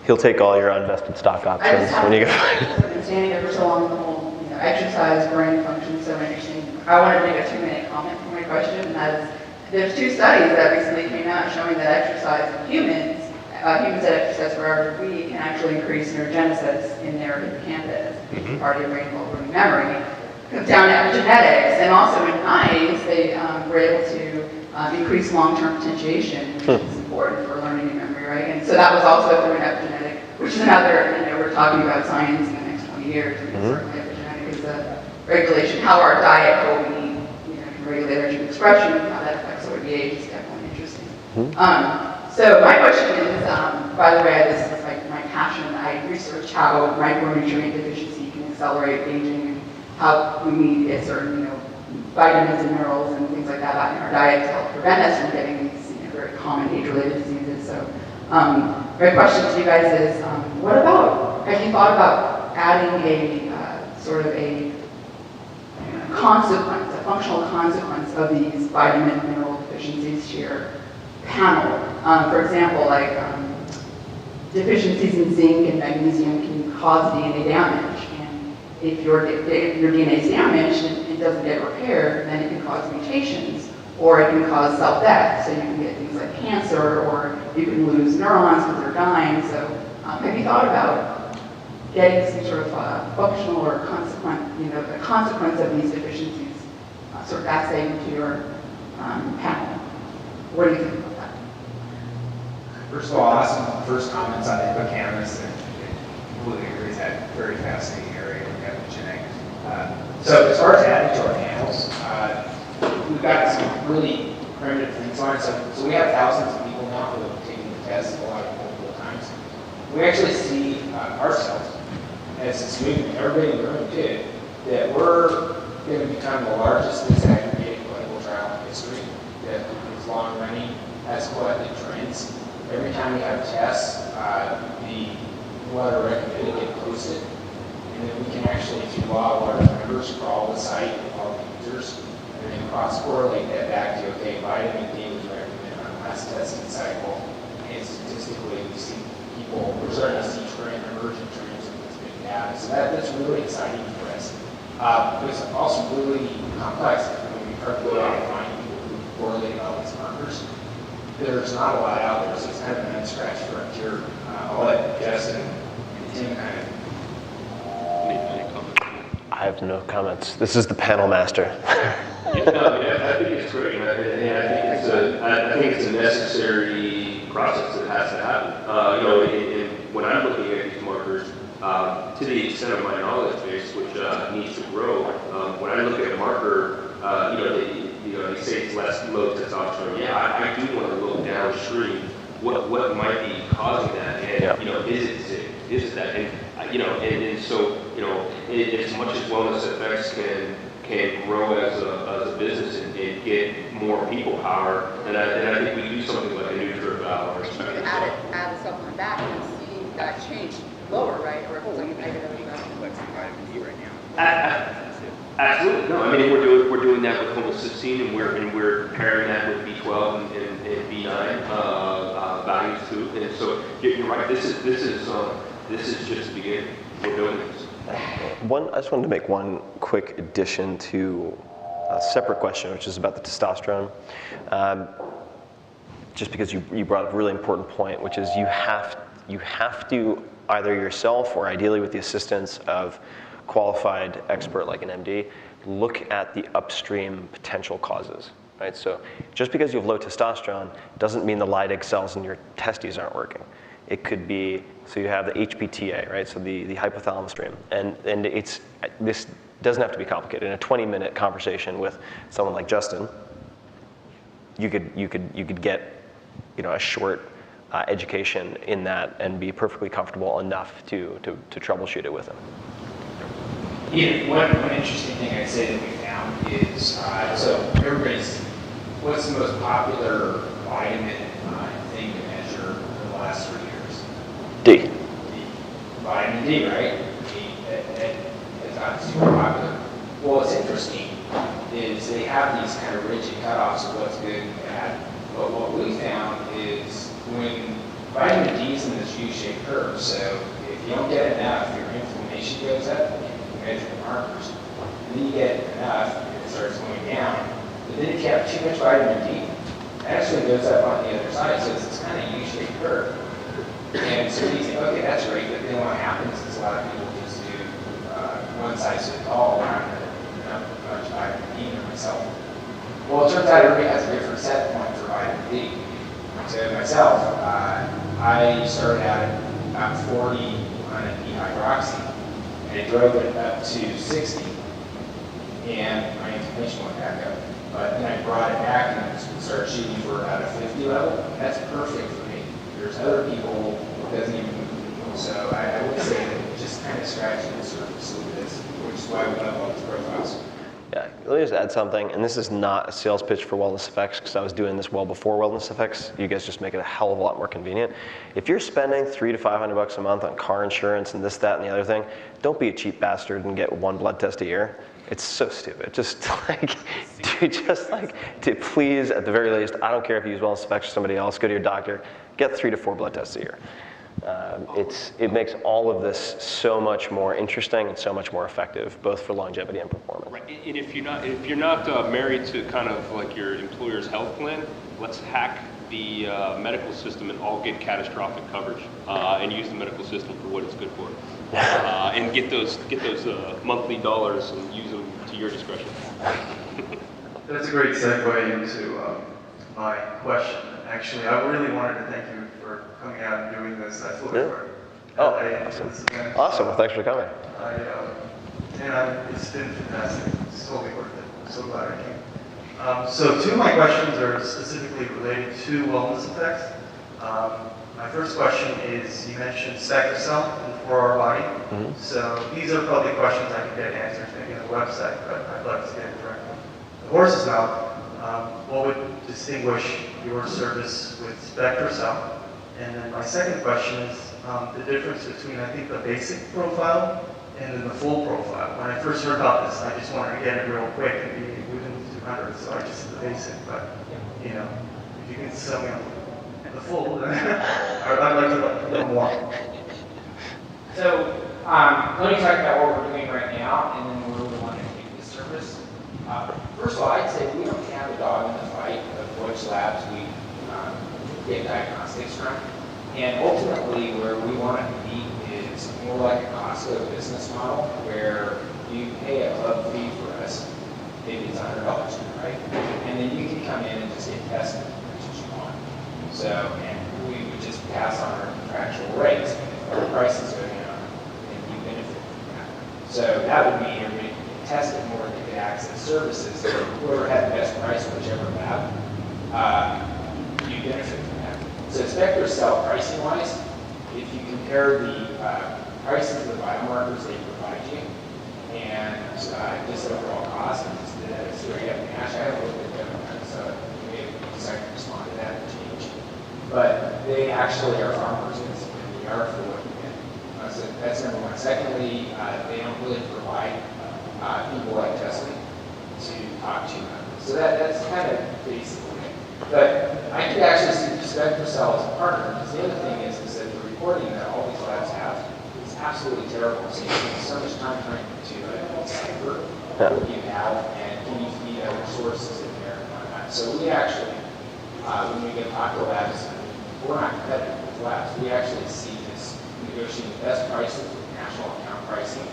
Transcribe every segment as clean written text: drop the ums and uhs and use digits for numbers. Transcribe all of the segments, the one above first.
He'll take all your uninvested stock options when you go. I've been standing there for so long, the whole exercise, brain function is so interesting. I wanted to make a 2-minute comment for my question, and that is, there's 2 studies that recently came out showing that exercise in humans that exercise for hours a week can actually increase neurogenesis in their hippocampus, part of your brain called working memory. It comes down to epigenetics, and also in mice, they were able to increase long-term potentiation, which is important for learning and memory, right? And so that was also through an epigenetic, which is another, we're talking about science in the next 20 years. I mean, certainly epigenetic is a regulation, how our diet, what we eat, can regulate our gene expression, and how that affects our age is definitely interesting. So my question is, by the way, this is like my passion. I research how micronutrient deficiency can accelerate aging and how we need a certain, vitamins and minerals and things like that in our diet to help prevent us from getting these very common age-related diseases. So my question to you guys is, have you thought about adding a sort of a consequence, a functional consequence of these vitamin and mineral deficiencies to your panel? For example, like deficiencies in zinc and magnesium can cause DNA damage, and if your DNA is damaged and it doesn't get repaired, then it can cause mutations, or it can cause cell death. So you can get things like cancer, or you can lose neurons because they're dying. So have you thought about getting some sort of functional or a consequence of these deficiencies, sort of assay into your panel? What do you think about that? First of all, awesome first comments on the hippocampus, and completely agree with that. Very fascinating area of epigenetics. So as far as adding to our panels, we've got some really primitive things on it. So we have thousands of people now who have taken the test a lot of multiple times. We actually see ourselves as this movement, everybody in the room did, that we're going to become the largest disaggregated clinical trial in history that is long running, has collected trends. Every time we have tests, what are recommended get posted, and then we can actually, through law of large numbers for all the site and all the users, and then cross-correlate that back to, okay, vitamin D was recommended on the last testing cycle, and statistically we see people, we're starting to see emergent trends in this big data. So that's really exciting for us. It's also really complex. When we start to go out and find people who correlate all these markers, there's not a lot out there, so it's kind of an unscratched frontier. I'll let Justin and Tim kind of. I have no comments. This is the panel master. I think it's great. I think it's a necessary process that has to happen. When I'm looking at these markers, to the extent of my knowledge base, which needs to grow, when I look at a marker, they say it's low testosterone. Yeah, I do want to look downstream. What might be causing that? And is it zinc? Is it that? And so as much as WellnessFX can grow as a business and get more people power, and I think we do something like a NutriVal or something. Add the supplement back and see that change lower, right? Or if it's like a negative effect. Like some vitamin D right now. Absolutely. No, I mean we're doing that with homocysteine, and we're pairing that with B12 and B9 values too. And so you're right. This is just the beginning. We're doing this. I just wanted to make one quick addition to a separate question, which is about the testosterone. Just because you brought up a really important point, which is you have to either yourself or ideally with the assistance of qualified expert like an MD, look at the upstream potential causes, right? So just because you have low testosterone doesn't mean the Leydig cells in your testes aren't working. It could be, so you have the HPTA, right? So the hypothalamus stream, and this doesn't have to be complicated. In a 20-minute conversation with someone like Justin, you could get a short education in that and be perfectly comfortable enough to troubleshoot it with them. Yeah, one interesting thing I'd say that we found is, what's the most popular vitamin thing to measure in the last 3 years? D. Vitamin D, right? It's not super popular. Well, what's interesting is they have these kind of rigid cutoffs of what's good and bad. But what we found is when vitamin D is in this U-shaped curve, so if you don't get enough, your inflammation goes up, you measure the markers, and then you get enough, and it starts going down. But then if you have too much vitamin D, it actually goes up on the other side, so it's this kind of U-shaped curve. And so you think, okay, that's great, but then what happens is a lot of people just do one size fits all, and I'm not much vitamin D in myself. Well, it turns out everybody has a different set point for vitamin D. So myself, I started out at about 40 on a dehydroxy, and I drove it up to 60, and my inflammation went back up. But then I brought it back and started shooting for about a 50 level. That's perfect for me. There's other people who doesn't even move. So I would say that just kind of scratching the surface of this, which is why we love all these profiles. Yeah, let me just add something, and this is not a sales pitch for WellnessFX because I was doing this well before WellnessFX. You guys just make it a hell of a lot more convenient. If you're spending $300 to $500 a month on car insurance and this, that, and the other thing, don't be a cheap bastard and get one blood test a year. It's so stupid. Just like, to please, at the very least, I don't care if you use WellnessFX or somebody else, go to your doctor, get 3 to 4 blood tests a year. It makes all of this so much more interesting and so much more effective, both for longevity and performance. Right. And if you're not married to kind of like your employer's health plan, let's hack the medical system and all get catastrophic coverage and use the medical system for what it's good for, and get those monthly dollars and use them to your discretion. That's a great segue into my question. Actually, I really wanted to thank you for coming out and doing this. I flew over LA Awesome. this event. Awesome. Well, thanks for coming. It's been fantastic. It's totally worth it. I'm so glad I came. So two of my questions are specifically related to WellnessFX. My first question is, you mentioned Spectra Cell in the 4-hour body. Mm-hmm. So these are probably questions I can get answers maybe on the website, but I'd like to get it directly. The horse's mouth. What would distinguish your service with Spectra Cell? And then my second question is the difference between, I think, the basic profile and then the full profile. When I first heard about this, I just wanted to get it real quick and be within 200, so I just did the basic. But, you know, if you can sell me on the full, then I'd like to know more. So let me talk about what we're doing right now, and then where we want to take this service. First of all, I'd say we don't have a dog in the fight of which labs we get diagnostics from. And ultimately, where we want to be is more like a Costco business model, where you pay a club fee for us, maybe it's $100, right? And then you can come in and just get tested as you want. So, and we would just pass on our contractual rates. If our prices go down, then you benefit from that. So that would mean everybody can test it more than get access services. So whoever had the best price, whichever lab, you benefit from that. So Spectra Cell pricing-wise, if you compare the prices of the biomarkers they provide you and just overall cost, and just did a straight up cash, I haven't looked at them, so maybe I can respond to that and change. But they actually are far more expensive than we are for what you get. So that's number one. Secondly, they don't really provide people like Tesla to talk to you about this. So that's kind of basically it. But I could actually see Spectra Cell as a partner, because the other thing is that the reporting that all these labs have is absolutely terrible. So you spend so much time trying to decipher what you have, and can you feed other sources in there and whatnot. So we actually, when we get Taco Labs, we're not competitive with labs. We actually see this negotiating the best prices with national account pricing,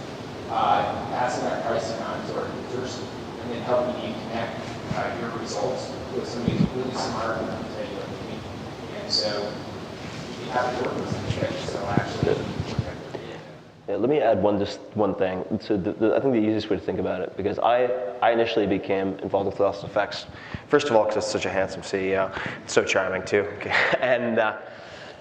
passing that pricing on to our users, and then helping you connect your results with somebody who's really smart and can tell you what you need. And so you have to work with some Spectra Cell actually. Yeah, let me add one thing. So I think the easiest way to think about it, because I initially became involved with WellnessFX, first of all, because it's such a handsome CEO, so charming too. And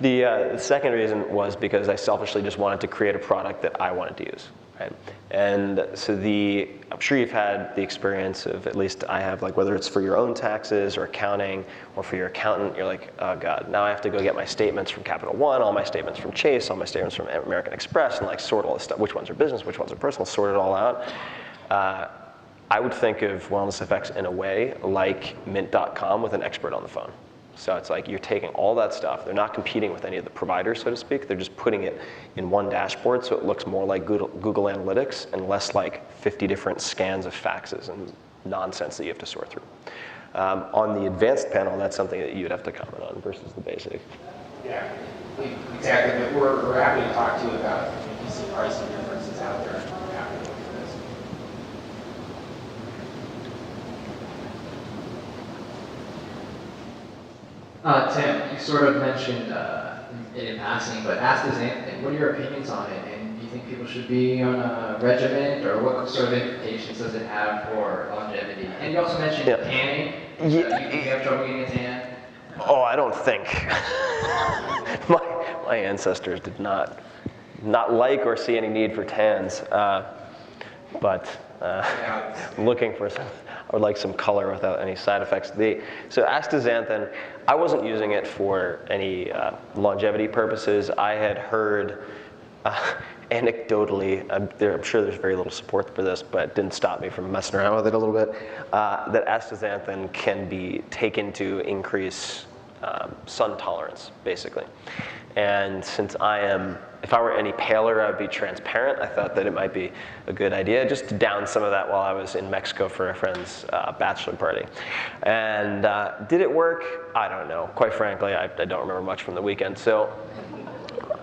the second reason was because I selfishly just wanted to create a product that I wanted to use. Right? And so I'm sure you've had the experience of, at least I have, like whether it's for your own taxes or accounting or for your accountant, you're like, oh God, now I have to go get my statements from Capital One, all my statements from Chase, all my statements from American Express, and like sort all this stuff, which ones are business, which ones are personal, sort it all out. I would think of WellnessFX in a way like Mint.com with an expert on the phone. So it's like you're taking all that stuff. They're not competing with any of the providers, so to speak. They're just putting it in one dashboard so it looks more like Google Analytics and less like 50 different scans of faxes and nonsense that you have to sort through. On the advanced panel, that's something that you'd have to comment on versus the basic. Yeah, exactly. But we're happy to talk to you about if you see pricing differences out there. We're happy to look at this. Tim, you sort of mentioned it in passing, but astaxanthin, what are your opinions on it? And do you think people should be on a regimen, or what sort of implications does it have for longevity? And you also mentioned tanning. You have trouble getting a tan? Oh, I don't think. my ancestors did not like or see any need for tans, but looking for some. I would like some color without any side effects. So astaxanthin, I wasn't using it for any longevity purposes. I had heard, anecdotally, I'm sure there's very little support for this, but it didn't stop me from messing around with it a little bit, that astaxanthin can be taken to increase sun tolerance, basically. And since if I were any paler, I'd be transparent. I thought that it might be a good idea just to down some of that while I was in Mexico for a friend's bachelor party. And did it work? I don't know. Quite frankly, I don't remember much from the weekend. So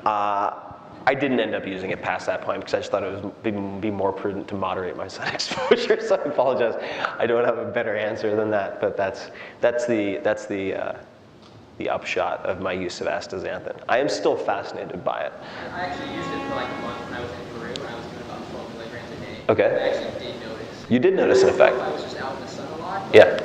I didn't end up using it past that point because I just thought it would be more prudent to moderate my sun exposure. So I apologize. I don't have a better answer than that. But that's the upshot of my use of astaxanthin. I am still fascinated by it. I actually used it for like a month when I was in Peru, and I was doing about 12 milligrams a day. Okay. I actually did notice. You did notice an effect. I was just out in the sun a lot. Yeah.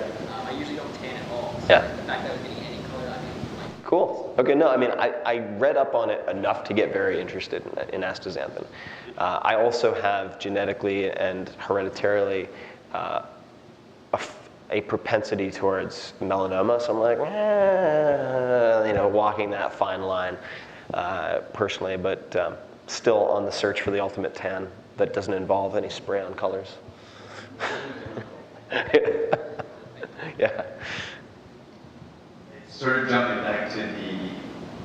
I usually don't tan at all. So Yeah. the fact that I was getting any color, I mean, like. Cool. Okay, no, I mean, I read up on it enough to get very interested in astaxanthin. I also have genetically and hereditarily a propensity towards melanoma, so I'm like, walking that fine line personally, but still on the search for the ultimate tan that doesn't involve any spray-on colors. Yeah. Sort of jumping back to the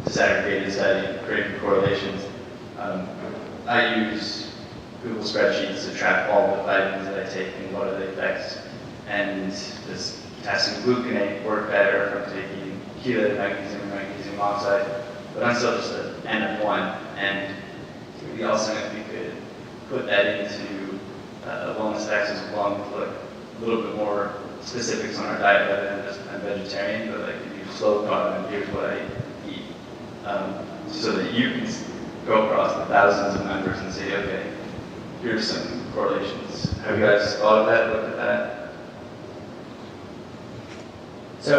disaggregated study, creating correlations. I use Google spreadsheets to track all the vitamins that I take and what are the effects. And does potassium gluconate work better from taking chelated magnesium or magnesium oxide? But I'm still just an N of 1. And we also, if we could put that into WellnessFX as well, look a little bit more specifics on our diet rather than just I'm vegetarian, but like if you slow down and here's what I eat. So that you can go across the thousands of numbers and say, okay, here's some correlations. Have you guys thought of that, looked at that? So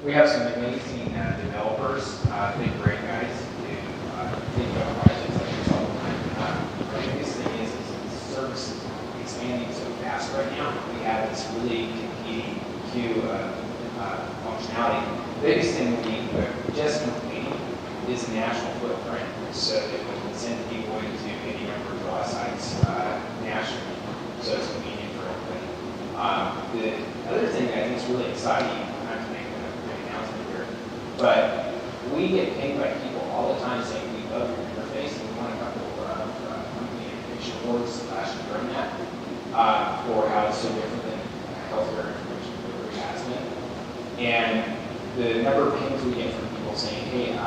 we have some amazing developers, big brain guys who think about projects like this all the time. The biggest thing is the service is expanding so fast right now. We have this really competing queue functionality. The biggest thing we just completing is national footprint, so that we can send people into any number of draw sites nationally, so it's convenient for everybody. The other thing that I think is really exciting, not to make a big announcement here, but we get pinged by people all the time saying we love your interface and we want a couple of company information awards / run that for how it's so different than healthcare information delivery has been. And the number of pings we get from people saying, hey, I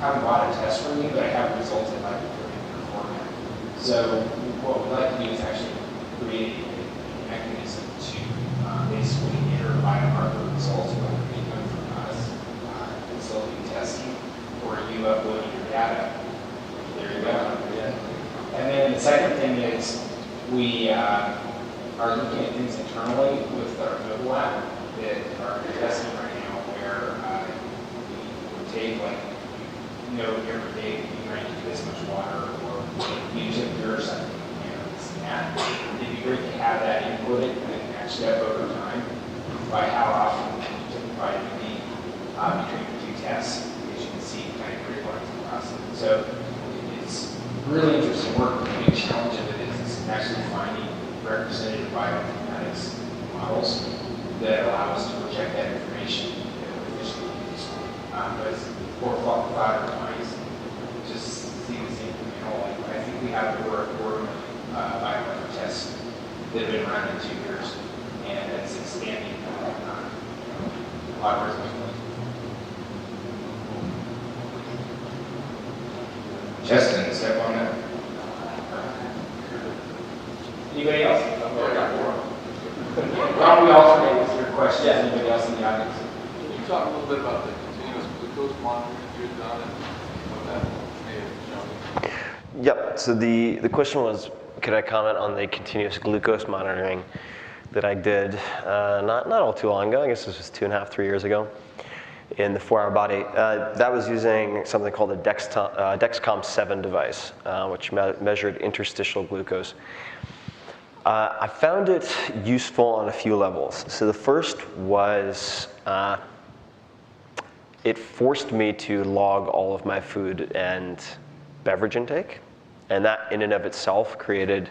haven't bought a test from you, but I have results that might be in your format. So what we'd like to do is actually create a mechanism to basically enter biomarker results, whether they come from us consulting testing or you uploading your data. There you go. And then the second thing is we are looking at things internally with our mobile app that are testing right now where we take every day you drink this much water or you took your something, this and that. It'd be great to have that inputted and matched up over time by how often you took vitamin D between the two tests, as you can see kind of pretty much the process. So it's really interesting work. The big challenge of it is actually finding representative bioinformatics models that allow us to project that information but it's for flatter mice, just see the same thing. I think we have over a quarter biomarker tests that have been run in 2 years, and it's expanding a lot of results. Justin, step on that. Anybody else? Why don't we alternate with your questions? Yeah. Anybody else in the audience? Can you talk a little bit about the continuous glucose monitoring that you've done and what that may have shown? Yep, so the question was, could I comment on the continuous glucose monitoring that I did not all too long ago, I guess this was 2.5, 3 years ago, in the 4-Hour Body. That was using something called a Dexcom-7 device, which measured interstitial glucose. I found it useful on a few levels. So the first was it forced me to log all of my food and beverage intake, and that in and of itself created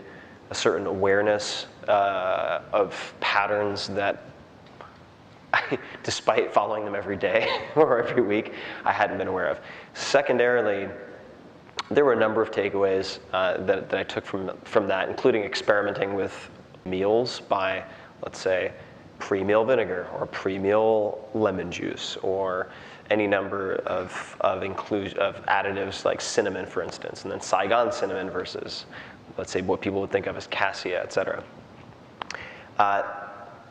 a certain awareness of patterns that despite following them every day or every week, I hadn't been aware of. Secondarily, there were a number of takeaways that I took from that, including experimenting with meals by, let's say, pre-meal vinegar or pre-meal lemon juice, or any number of additives like cinnamon, for instance, and then Saigon cinnamon versus, let's say, what people would think of as cassia, et cetera.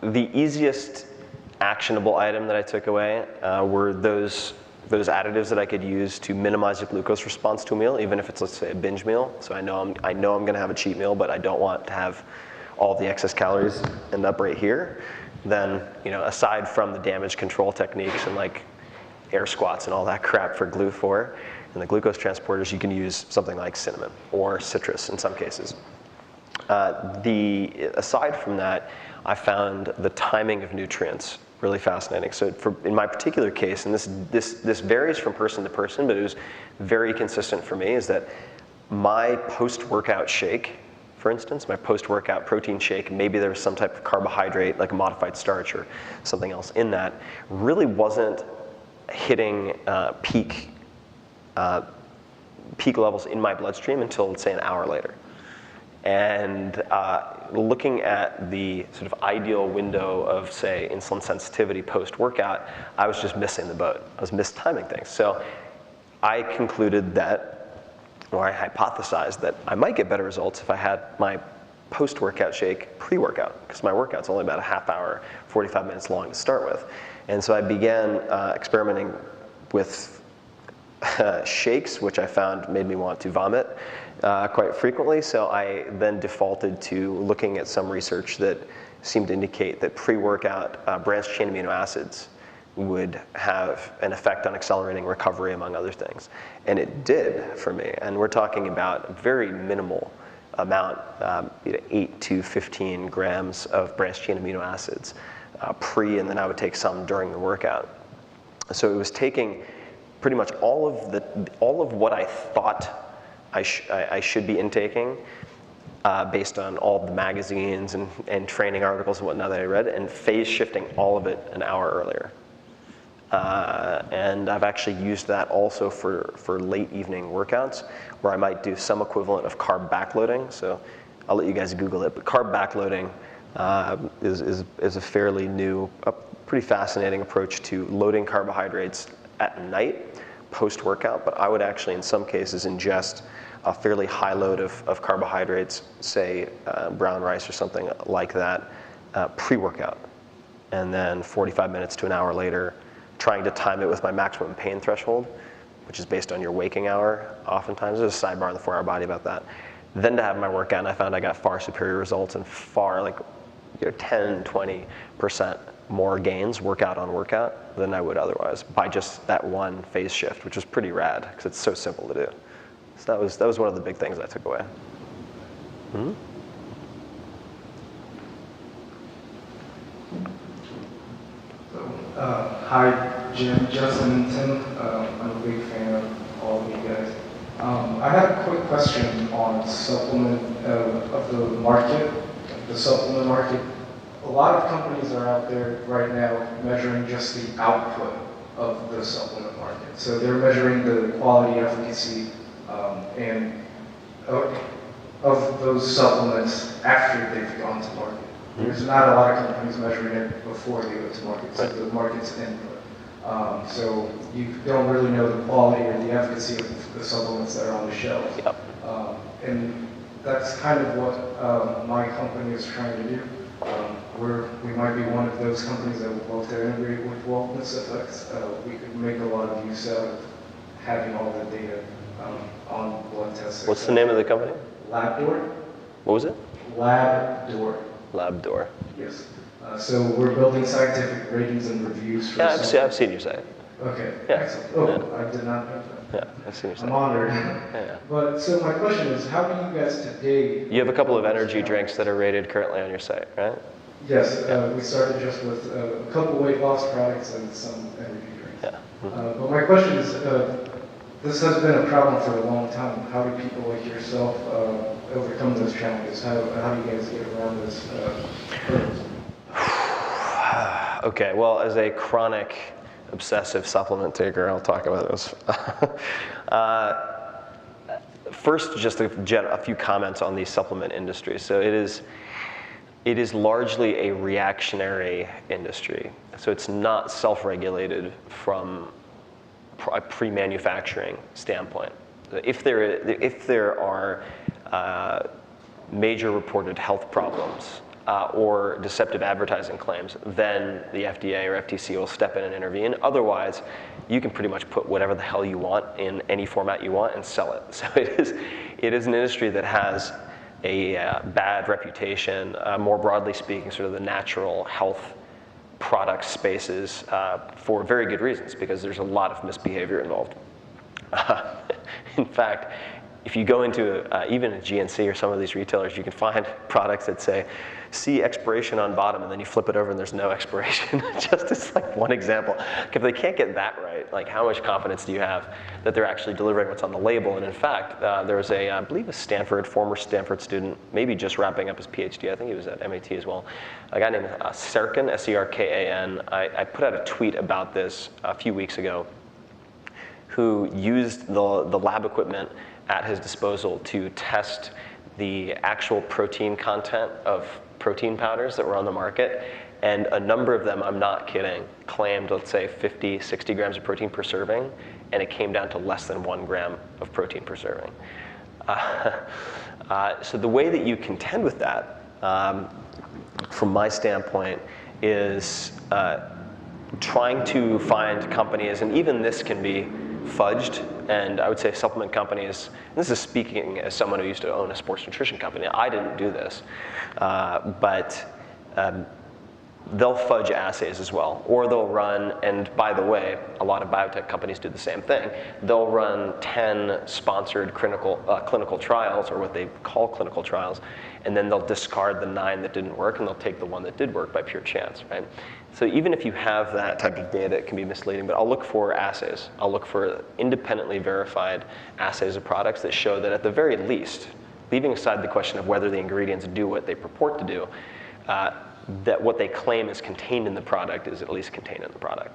The easiest actionable item that I took away were those additives that I could use to minimize the glucose response to a meal, even if it's, let's say, a binge meal. So I know I'm going to have a cheat meal, but I don't want to have all the excess calories end up right here. Then, aside from the damage control techniques and like air squats and all that crap for GLU-4 and the glucose transporters, you can use something like cinnamon or citrus in some cases. Aside from that, I found the timing of nutrients really fascinating. So in my particular case, and this varies from person to person, but it was very consistent for me, is that my post-workout shake, for instance, my post-workout protein shake, maybe there was some type of carbohydrate, like a modified starch or something else in that, really wasn't hitting peak levels in my bloodstream until, let's say, an hour later. And looking at the sort of ideal window of, say, insulin sensitivity post-workout, I was just missing the boat. I was mistiming things. So I concluded that, or I hypothesized that I might get better results if I had my post-workout shake pre-workout, because my workout's only about a half hour, 45 minutes long to start with. And so I began experimenting with shakes, which I found made me want to vomit quite frequently. So I then defaulted to looking at some research that seemed to indicate that pre-workout branched chain amino acids would have an effect on accelerating recovery, among other things. And it did for me. And we're talking about a very minimal amount, 8 to 15 grams of branched chain amino acids pre, and then I would take some during the workout. So it was taking pretty much all of what I thought I should be intaking based on all the magazines and training articles and whatnot that I read, and phase shifting all of it an hour earlier. And I've actually used that also for late evening workouts, where I might do some equivalent of carb backloading. So I'll let you guys Google it, but carb backloading is a fairly new, pretty fascinating approach to loading carbohydrates at night post-workout. But I would actually, in some cases, ingest a fairly high load of carbohydrates, say brown rice or something like that, pre-workout, and then 45 minutes to an hour later, trying to time it with my maximum pain threshold, which is based on your waking hour oftentimes. There's a sidebar in the 4-Hour Body about that. Then to have my workout, and I found I got far superior results and far, 10, 20% more gains workout on workout than I would otherwise by just that one phase shift, which was pretty rad because it's so simple to do. So that was one of the big things I took away. Mm-hmm. Hi, Jim, Justin, and Tim. I'm a big fan of all of you guys. I had a quick question on supplement of the market, the supplement market. A lot of companies are out there right now measuring just the output of the supplement market. So they're measuring the quality, efficacy, and of those supplements after they've gone to market. There's not a lot of companies measuring it before they go to market, so the market's input. So you don't really know the quality or the efficacy of the supplements that are on the shelf. Yep. And that's kind of what my company is trying to do. We might be one of those companies that would love to integrate with WellnessFX. We could make a lot of use out of having all the data on blood tests. What's the name of the company? LabDoor. What was it? LabDoor. LabDoor. Yes. So we're building scientific ratings and reviews for I've seen your site. Okay. Yeah. Excellent. Oh, I did not know that. Yeah, I've seen your site. I'm honored. Yeah. But so my question is, how do you guys today? You have a couple of energy drinks that are rated currently on your site, right? Yes, we started just with a couple weight loss products and some energy drinks. Yeah. But my question is, this has been a problem for a long time. How do people like yourself overcome those challenges? How do you guys get around this hurdles? Okay, well, as a chronic obsessive supplement taker, I'll talk about this. First, just a few comments on the supplement industry. So it is largely a reactionary industry. So it's not self-regulated from a pre-manufacturing standpoint. If there are major reported health problems or deceptive advertising claims, then the FDA or FTC will step in and intervene. Otherwise, you can pretty much put whatever the hell you want in any format you want and sell it. So it is an industry that has a bad reputation, more broadly speaking, sort of the natural health product spaces for very good reasons, because there's a lot of misbehavior involved. In fact, if you go into even a GNC or some of these retailers, you can find products that say, see expiration on bottom, and then you flip it over and there's no expiration. Just as like one example. If they can't get that right, like how much confidence do you have that they're actually delivering what's on the label? And in fact, there was I believe a former Stanford student, maybe just wrapping up his PhD, I think he was at MIT as well, a guy named Serkan, S-E-R-K-A-N. I put out a tweet about this a few weeks ago, who used the lab equipment at his disposal to test the actual protein content of protein powders that were on the market. And a number of them, I'm not kidding, claimed, let's say, 50, 60 grams of protein per serving, and it came down to less than 1 gram of protein per serving. So the way that you contend with that, from my standpoint, is trying to find companies, and even this can be fudged, and I would say supplement companies, and this is speaking as someone who used to own a sports nutrition company. I didn't do this, but they'll fudge assays as well, or they'll run, and by the way, a lot of biotech companies do the same thing. They'll run 10 sponsored clinical trials, or what they call clinical trials, and then they'll discard the 9 that didn't work, and they'll take the one that did work by pure chance, right? So even if you have that type of data, it can be misleading, but I'll look for assays. I'll look for independently verified assays of products that show that at the very least, leaving aside the question of whether the ingredients do what they purport to do, that what they claim is contained in the product is at least contained in the product.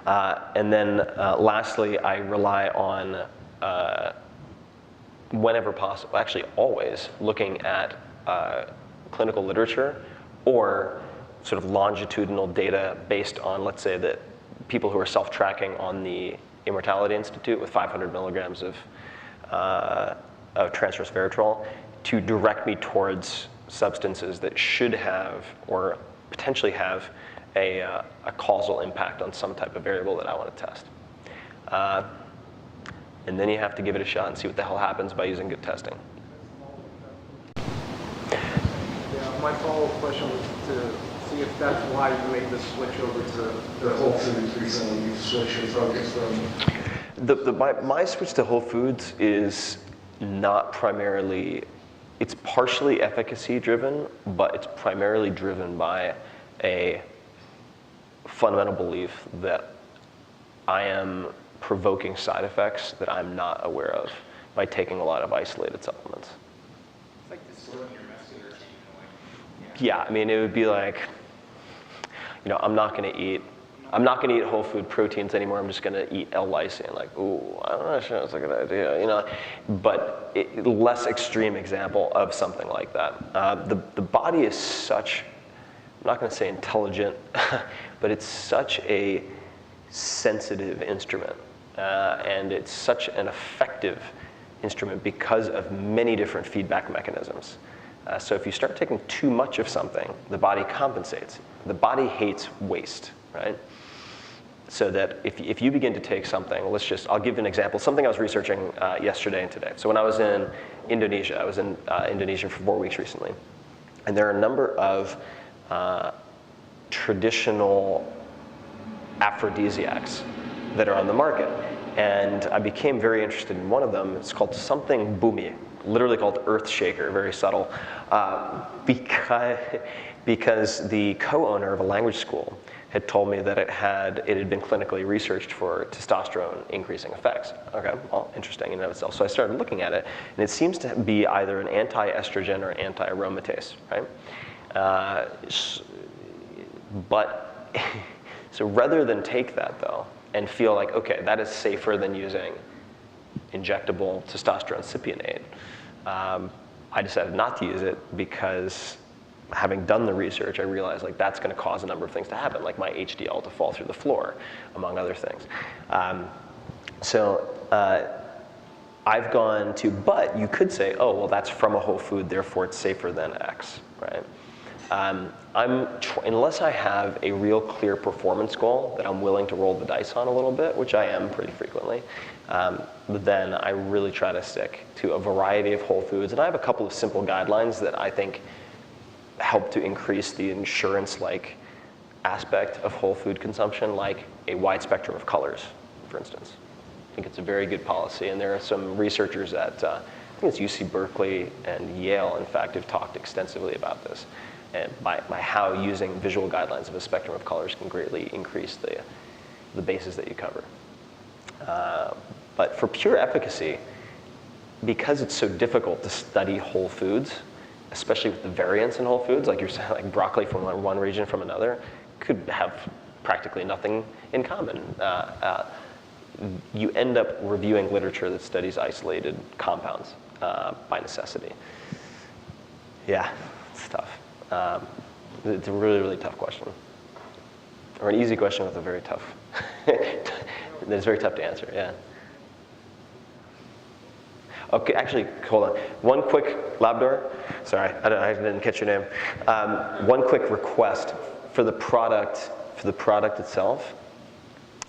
And then lastly, I rely on, whenever possible, actually always, looking at clinical literature or sort of longitudinal data based on, let's say, that people who are self-tracking on the Immortality Institute with 500 milligrams of transverse resveratrol to direct me towards substances that should have or potentially have a causal impact on some type of variable that I want to test. And then you have to give it a shot and see what the hell happens by using good testing. Yeah, my follow-up question was to see if that's why you made the switch over to The Whole Foods recently, you've switched your focus from. My switch to Whole Foods is not primarily, it's partially efficacy driven, but it's primarily driven by a fundamental belief that I am provoking side effects that I'm not aware of by taking a lot of isolated supplements. It's like distorting your muscular routine in a way. Yeah, I mean, it would be like, I'm not going to eat I'm not going to eat whole food proteins anymore. I'm just going to eat L-lysine. Like, ooh, I'm not sure that's a good idea, you know. But less extreme example of something like that. The body is such, I'm not going to say intelligent, but it's such a sensitive instrument. And it's such an effective instrument because of many different feedback mechanisms. So if you start taking too much of something, the body compensates. The body hates waste, right? So that if you begin to take something, I'll give an example, something I was researching yesterday and today. So when I was in Indonesia, I was in Indonesia for 4 weeks recently. And there are a number of traditional aphrodisiacs that are on the market. And I became very interested in one of them. It's called something bumi, literally called earth shaker, very subtle, because the co-owner of a language school had told me that it had been clinically researched for testosterone increasing effects. Okay, well, interesting in and of itself. So I started looking at it, and it seems to be either an anti-estrogen or anti-aromatase, right? So rather than take that though, and feel like, okay, that is safer than using injectable testosterone cypionate, I decided not to use it because having done the research, I realized like that's going to cause a number of things to happen, like my HDL to fall through the floor, among other things. I've gone to, but you could say, oh, well, that's from a whole food, therefore it's safer than X, right? Unless I have a real clear performance goal that I'm willing to roll the dice on a little bit, which I am pretty frequently, then I really try to stick to a variety of whole foods. And I have a couple of simple guidelines that I think help to increase the insurance-like aspect of whole food consumption, like a wide spectrum of colors, for instance. I think it's a very good policy, and there are some researchers at, I think it's UC Berkeley and Yale, in fact, have talked extensively about this, and by how using visual guidelines of a spectrum of colors can greatly increase the bases that you cover. But for pure efficacy, because it's so difficult to study whole foods, especially with the variance in whole foods, like you're saying, like broccoli from one region from another, could have practically nothing in common. You end up reviewing literature that studies isolated compounds by necessity. Yeah, it's tough. It's a really, really tough question. Or an easy question with a very tough, it's very tough to answer, yeah. Okay, actually, hold on. One quick, Labdor, sorry, I didn't catch your name. One quick request for the product itself.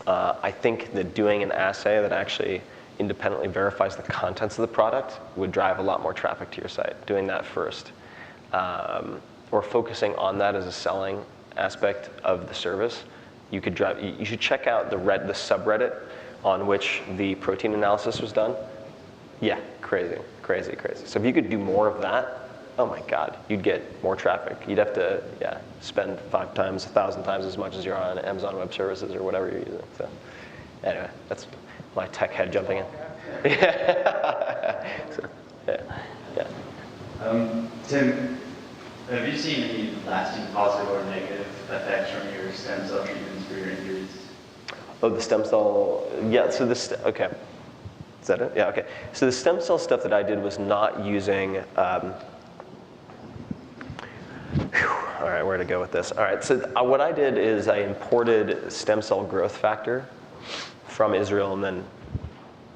I think that doing an assay that actually independently verifies the contents of the product would drive a lot more traffic to your site. Doing that first, or focusing on that as a selling aspect of the service, you should check out the subreddit on which the protein analysis was done. Yeah, crazy. So if you could do more of that, oh my God, you'd get more traffic. You'd have to, spend 5 times, 1,000 times as much as you're on Amazon Web Services or whatever you're using. So anyway, that's my tech head jumping in. So, yeah. Tim, have you seen any lasting positive or negative effects from your stem cell treatments for your injuries? Oh, the stem cell, yeah, so okay. Is that it? Yeah, okay. So the stem cell stuff that I did was not using, all right, where to go with this? All right, so what I did is I imported stem cell growth factor from Israel and then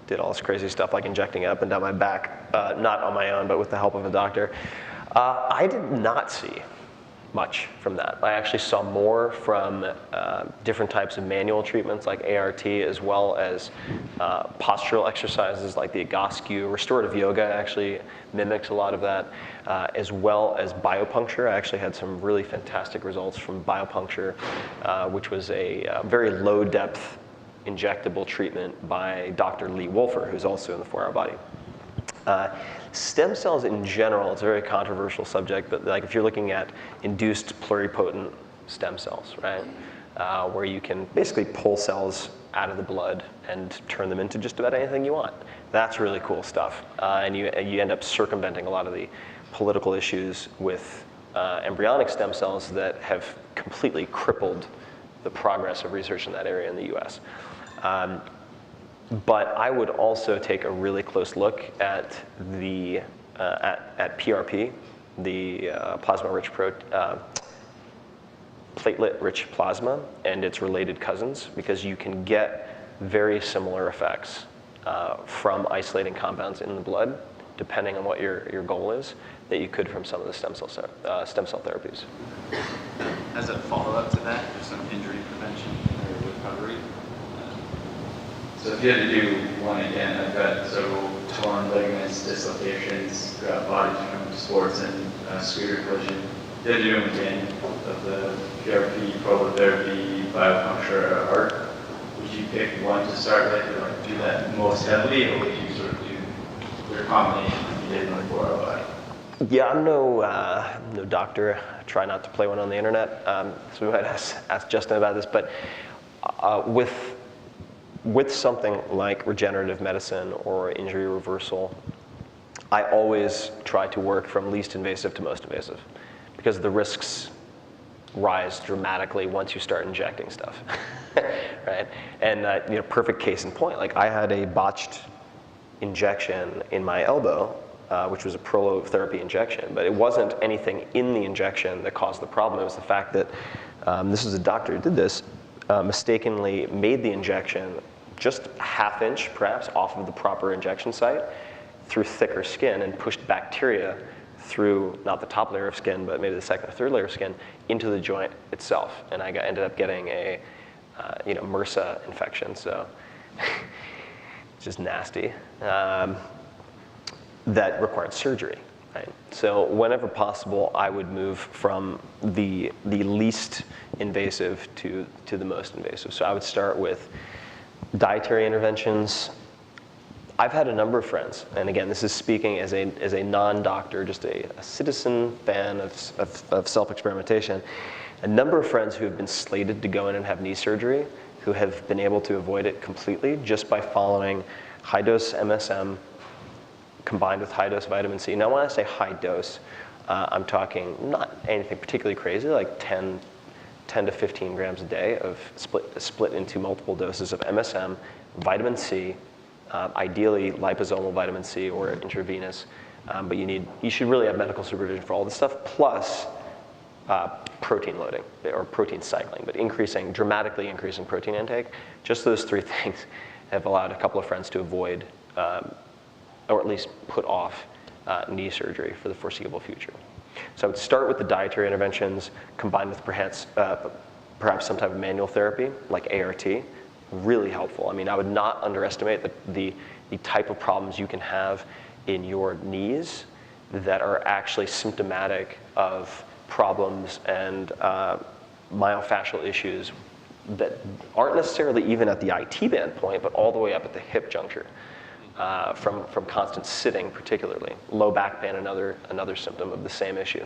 did all this crazy stuff like injecting it up and down my back, not on my own, but with the help of a doctor. I did not see much from that. I actually saw more from different types of manual treatments like ART, as well as postural exercises like the Egoscue. Restorative yoga actually mimics a lot of that, as well as biopuncture. I actually had some really fantastic results from biopuncture, which was a very low depth injectable treatment by Dr. Lee Wolfer, who's also in the 4-Hour Body. Stem cells in general, it's a very controversial subject, but like if you're looking at induced pluripotent stem cells, right, where you can basically pull cells out of the blood and turn them into just about anything you want. That's really cool stuff, and you end up circumventing a lot of the political issues with embryonic stem cells that have completely crippled the progress of research in that area in the US. But I would also take a really close look at the at PRP, the plasma-rich platelet-rich plasma and its related cousins, because you can get very similar effects from isolating compounds in the blood, depending on what your goal is, that you could from some of the stem cell therapies. As a follow-up to that, there's some injury prevention or recovery. So if you had to do one again, I've got several torn ligaments, dislocations throughout bodies from sports and scooter collision. If you had to do them again of the PRP, prolotherapy, biopuncture, or ART, would you pick one to start with, or like do that most heavily, or would you sort of do your combination like you did in the 405? Yeah, I'm no doctor. I try not to play one on the internet, so we might ask Justin about this. But with something like regenerative medicine or injury reversal, I always try to work from least invasive to most invasive, because the risks rise dramatically once you start injecting stuff, right? And perfect case in point. Like I had a botched injection in my elbow, which was a prolotherapy injection, but it wasn't anything in the injection that caused the problem. It was the fact that this was a doctor who did this, mistakenly made the injection just a half inch, perhaps, off of the proper injection site through thicker skin and pushed bacteria through not the top layer of skin, but maybe the second or third layer of skin into the joint itself. And I ended up getting a MRSA infection, so just nasty. That required surgery, right? So whenever possible, I would move from the least invasive to the most invasive. So I would start with dietary interventions. I've had a number of friends, and again, this is speaking as a non-doctor, just a citizen fan of self-experimentation, a number of friends who have been slated to go in and have knee surgery, who have been able to avoid it completely just by following high-dose MSM combined with high-dose vitamin C. Now, when I say high dose, I'm talking not anything particularly crazy, like 10 to 15 grams a day of split into multiple doses of MSM, vitamin C, ideally liposomal vitamin C or intravenous, but you should really have medical supervision for all this stuff, plus protein loading or protein cycling, but dramatically increasing protein intake. Just those three things have allowed a couple of friends to avoid or at least put off knee surgery for the foreseeable future. So I would start with the dietary interventions combined with perhaps some type of manual therapy like ART, really helpful. I mean, I would not underestimate the type of problems you can have in your knees that are actually symptomatic of problems and myofascial issues that aren't necessarily even at the IT band point, but all the way up at the hip juncture. From constant sitting, particularly. Low back pain, another symptom of the same issue.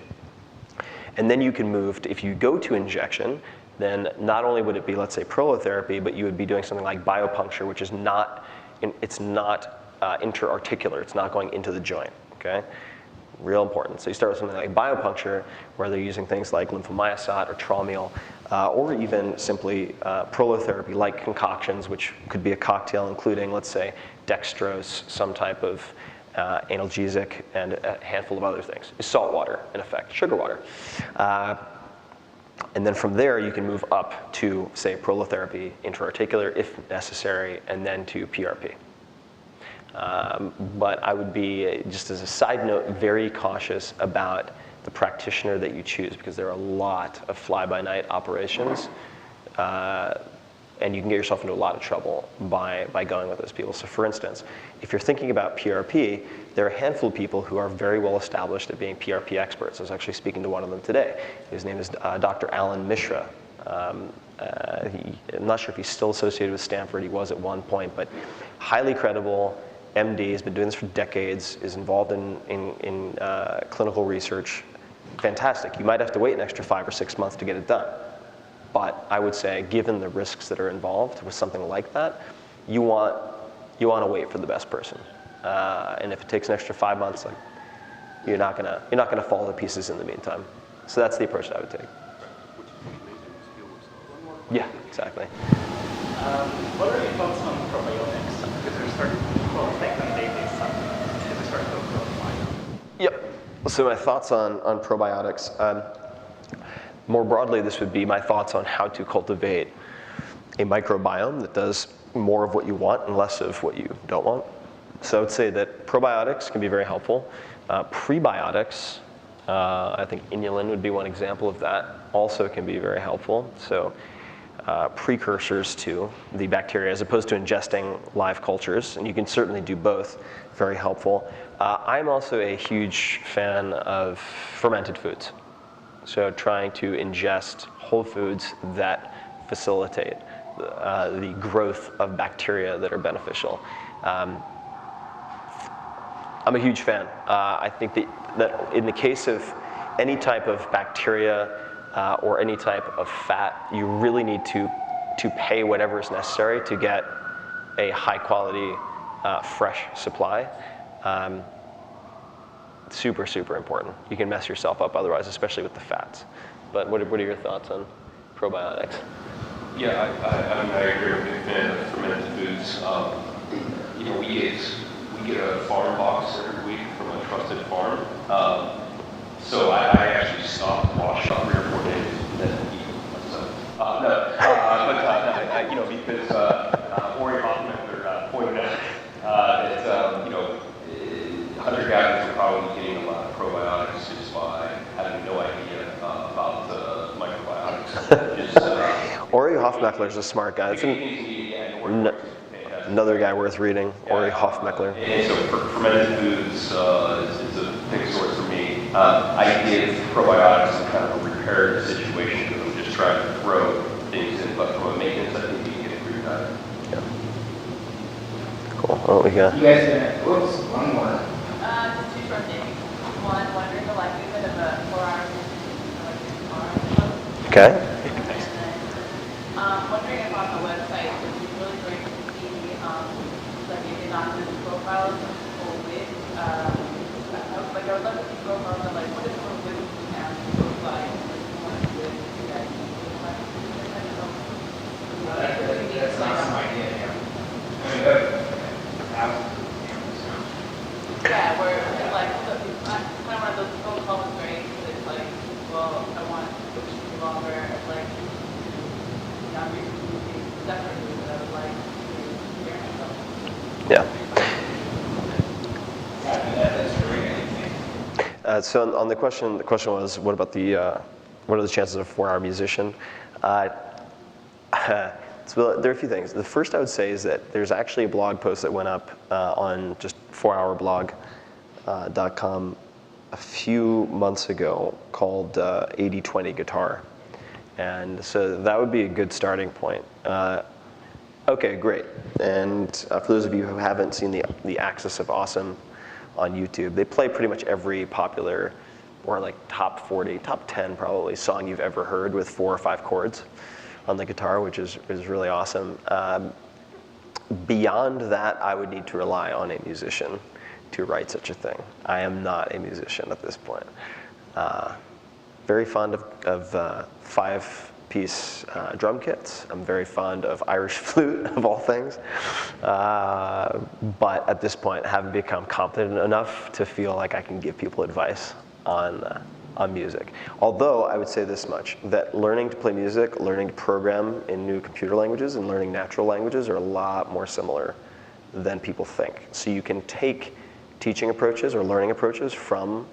And then you can move to, if you go to injection, then not only would it be, let's say, prolotherapy, but you would be doing something like biopuncture, which is not interarticular. It's not going into the joint. Okay, real important. So you start with something like biopuncture, where they're using things like lymphomyosat or Traumiel, or even simply prolotherapy, like concoctions, which could be a cocktail including, let's say, dextrose, some type of analgesic, and a handful of other things. Salt water, in effect, sugar water. And then from there, you can move up to, say, prolotherapy, intra-articular, if necessary, and then to PRP. But I would be, just as a side note, very cautious about the practitioner that you choose, because there are a lot of fly-by-night operations, and you can get yourself into a lot of trouble by going with those people. So for instance, if you're thinking about PRP, there are a handful of people who are very well established at being PRP experts. I was actually speaking to one of them today. His name is Dr. Alan Mishra. I'm not sure if he's still associated with Stanford. He was at one point, but highly credible MD, has been doing this for decades, is involved in clinical research. Fantastic. You might have to wait an extra 5 or 6 months to get it done. But I would say, given the risks that are involved with something like that, you want to wait for the best person. And if it takes an extra 5 months, like, you're not gonna fall to pieces in the meantime. So that's the approach that I would take. One more Yeah, exactly. What are your thoughts on probiotics? Because we're starting to take them daily, as we start to grow the Yep. So my thoughts on probiotics. More broadly, this would be my thoughts on how to cultivate a microbiome that does more of what you want and less of what you don't want. So I would say that probiotics can be very helpful. Prebiotics, I think inulin would be one example of that, also can be very helpful. So precursors to the bacteria as opposed to ingesting live cultures, and you can certainly do both, very helpful. I'm also a huge fan of fermented foods. So trying to ingest whole foods that facilitate the growth of bacteria that are beneficial. I'm a huge fan. I think that in the case of any type of bacteria or any type of fat, you really need to pay whatever is necessary to get a high quality, fresh supply. Super, super important. You can mess yourself up otherwise, especially with the fats. But what are your thoughts on probiotics? Yeah, I agree. I'm a big fan of fermented foods. We get a farm box every week from a trusted farm. So I actually stopped washing 3 or 4 days and then eat myself. Because Ori Hoffman pointed out that hunter-gatherers are probably getting a lot of probiotics just by having no idea about microbiotics. Ori Hofmeckler is a smart guy. It's another guy worth reading, Ori Hofmeckler. And so for fermented foods is a big source for me. I give probiotics in kind of a repaired situation because I'm just trying to throw things in, but from a maintenance, I think you can get it pretty bad. Yeah. Cool. What we got? You guys gonna, whoops, one more. Just 2 short things. One, wondering the likelihood of a 4-hour tomorrow. Okay. Wondering if on the website, it would be really great to see like maybe not just profiles of people with, I would love to see profiles of like what is someone with food look like, someone with that That's an awesome idea, yeah. Yeah, where it's like, it's kind of one of those phone calls, right? It's like, well, I want to be longer, like, I'm recently separately, but I would like to hear myself. Yeah. That's great. So on the question was, what about what are the chances of a 4-hour musician? So there are a few things. The first I would say is that there's actually a blog post that went up on just 4hourblog.com a few months ago called 80-20 Guitar. And so that would be a good starting point. Okay, great. And for those of you who haven't seen the Axis of Awesome on YouTube, they play pretty much every popular or like top 40, top 10 probably song you've ever heard with 4 or 5 chords on the guitar, which is really awesome. Beyond that, I would need to rely on a musician to write such a thing. I am not a musician at this point. Very fond of 5-piece drum kits. I'm very fond of Irish flute, of all things. But at this point, haven't become competent enough to feel like I can give people advice on music. Although I would say this much, that learning to play music, learning to program in new computer languages, and learning natural languages are a lot more similar than people think. So you can take teaching approaches or learning approaches from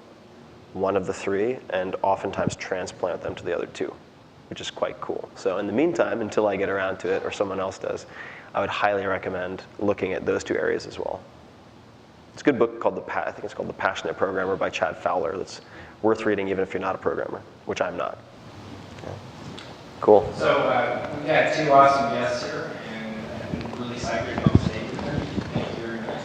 one of the 3 and oftentimes transplant them to the other 2, which is quite cool. So in the meantime, until I get around to it or someone else does, I would highly recommend looking at those 2 areas as well. It's a good book called I think it's called The Passionate Programmer by Chad Fowler that's worth reading even if you're not a programmer, which I'm not. Yeah. Cool. So we've got 2 awesome guests here, and I'm really excited to come stay with them. Thank you very much.